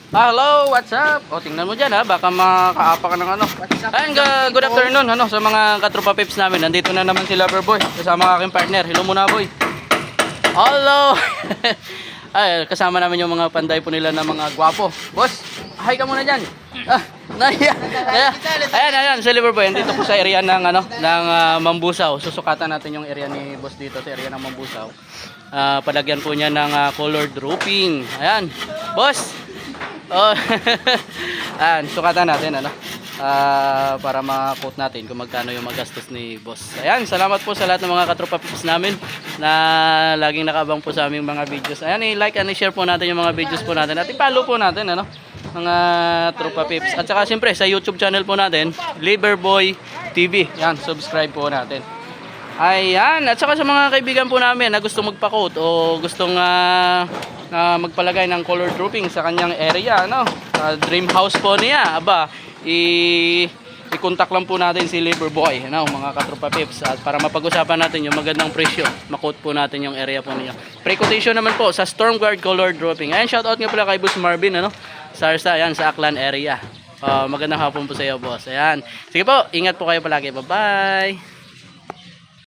Hello, what's up? O, tingnan mo dyan ha, baka makaapa ka ng ano. Ayun, good afternoon sa mga katropa pips namin. Nandito na naman si Loverboy, kasama ang aking partner. Hello muna, boy. Hello! Ay, kasama namin yung mga panday po nila na mga gwapo. Boss, hi ka muna dyan. Ayan, si Loverboy. Dito po sa area ng, Mambusaw. Susukatan natin yung area ni boss dito sa area ng Mambusaw. Palagyan po niya ng colored roofing. Ayan, boss. Oh, ayan, sukatan natin para ma-quote natin kung magkano yung magastos ni boss. Ayan, salamat po sa lahat ng mga katropa pips namin na laging nakaabang po sa aming mga videos. Ayan, i-like and i-share po natin yung mga videos po natin at i-follow po natin mga tropa pips. At saka siyempre sa YouTube channel po natin, Loverboy TV. Ayan, subscribe po natin. Ayan, at saka sa mga kaibigan po namin na gusto magpa-quote o gustong magpalagay ng colored roofing sa kanyang area, dream house po niya, i-contact lang po natin si Loverboy, mga katropa pips, at para mapag-usapan natin yung magandang presyo, ma-quote po natin yung area po niya. Pre-quotation naman po sa Stormguard colored roofing. Ayan, shoutout nga pala kay Boss Marvin, Sarsa, ayan, sa Aklan area. Magandang hapon po sa iyo, boss. Ayan, sige po, ingat po kayo palagi, bye bye.